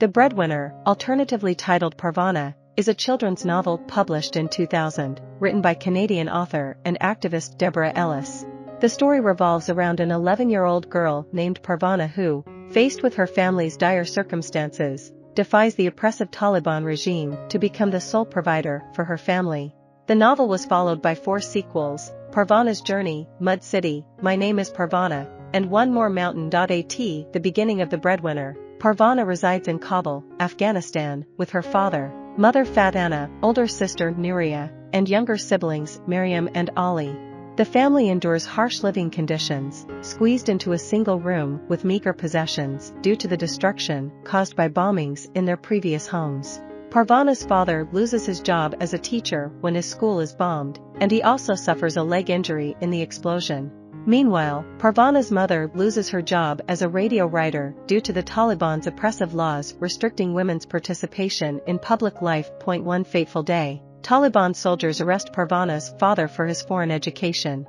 The Breadwinner, alternatively titled Parvana, is a children's novel published in 2000, written by Canadian author and activist Deborah Ellis. The story revolves around an 11-year-old girl named Parvana who, faced with her family's dire circumstances, defies the oppressive Taliban regime to become the sole provider for her family. The novel was followed by 4 sequels: Parvana's Journey, Mud City, My Name is Parvana, and One More Mountain. At the beginning of The Breadwinner, Parvana resides in Kabul, Afghanistan, with her father, mother Fatana, older sister Nuria, and younger siblings Miriam and Ali. The family endures harsh living conditions, squeezed into a single room with meager possessions due to the destruction caused by bombings in their previous homes. Parvana's father loses his job as a teacher when his school is bombed, and he also suffers a leg injury in the explosion. Meanwhile, Parvana's mother loses her job as a radio writer due to the Taliban's oppressive laws restricting women's participation in public life. One fateful day, Taliban soldiers arrest Parvana's father for his foreign education.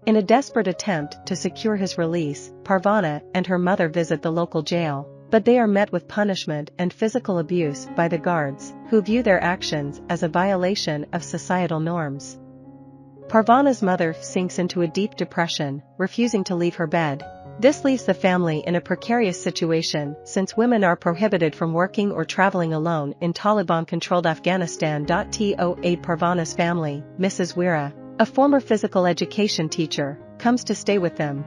In a desperate attempt to secure his release, Parvana and her mother visit the local jail, but they are met with punishment and physical abuse by the guards, who view their actions as a violation of societal norms. Parvana's mother sinks into a deep depression, refusing to leave her bed. This leaves the family in a precarious situation since women are prohibited from working or traveling alone in Taliban-controlled Afghanistan. To aid Parvana's family, Mrs. Weera, a former physical education teacher, comes to stay with them.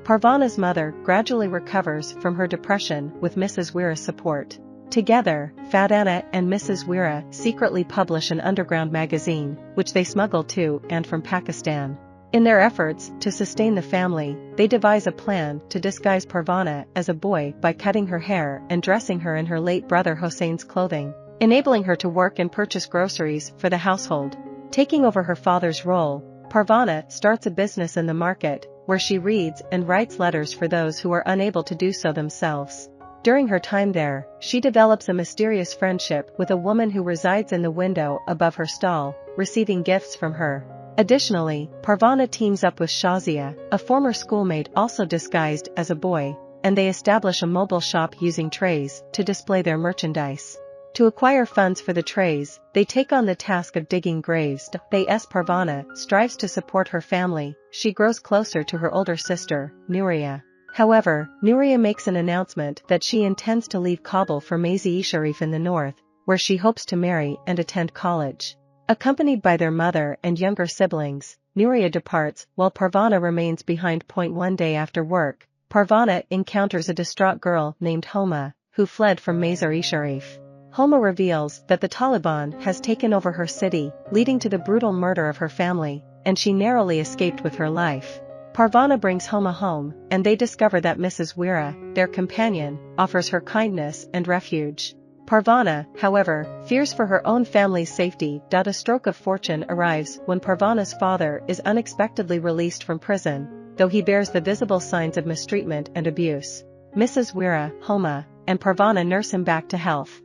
Parvana's mother gradually recovers from her depression with Mrs. Weera's support. Together, Fatana and Mrs. Weera secretly publish an underground magazine, which they smuggle to and from Pakistan. In their efforts to sustain the family, they devise a plan to disguise Parvana as a boy by cutting her hair and dressing her in her late brother Hossain's clothing, enabling her to work and purchase groceries for the household. Taking over her father's role, Parvana starts a business in the market, where she reads and writes letters for those who are unable to do so themselves. During her time there, she develops a mysterious friendship with a woman who resides in the window above her stall, receiving gifts from her. Additionally, Parvana teams up with Shazia, a former schoolmate also disguised as a boy, and they establish a mobile shop using trays to display their merchandise. To acquire funds for the trays, they take on the task of digging graves. As Parvana strives to support her family, she grows closer to her older sister, Nuria. However, Nuria makes an announcement that she intends to leave Kabul for Mazar-e-Sharif in the north, where she hopes to marry and attend college. Accompanied by their mother and younger siblings, Nuria departs while Parvana remains behind. One day after work, Parvana encounters a distraught girl named Homa, who fled from Mazar-e-Sharif. Homa reveals that the Taliban has taken over her city, leading to the brutal murder of her family, and she narrowly escaped with her life. Parvana brings Homa home, and they discover that Mrs. Weera, their companion, offers her kindness and refuge. Parvana, however, fears for her own family's safety. A stroke of fortune arrives when Parvana's father is unexpectedly released from prison, though he bears the visible signs of mistreatment and abuse. Mrs. Weera, Homa, and Parvana nurse him back to health.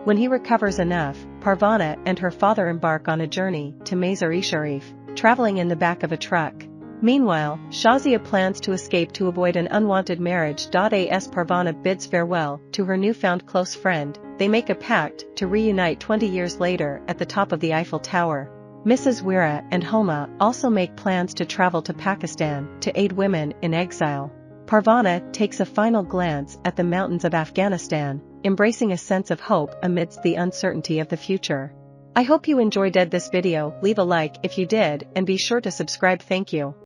When he recovers enough, Parvana and her father embark on a journey to Mazar-e-Sharif, traveling in the back of a truck. Meanwhile, Shazia plans to escape to avoid an unwanted marriage. As Parvana bids farewell to her newfound close friend, they make a pact to reunite 20 years later at the top of the Eiffel Tower. Mrs. Weera and Homa also make plans to travel to Pakistan to aid women in exile. Parvana takes a final glance at the mountains of Afghanistan, embracing a sense of hope amidst the uncertainty of the future. I hope you enjoyed this video. Leave a like if you did and be sure to subscribe. Thank you.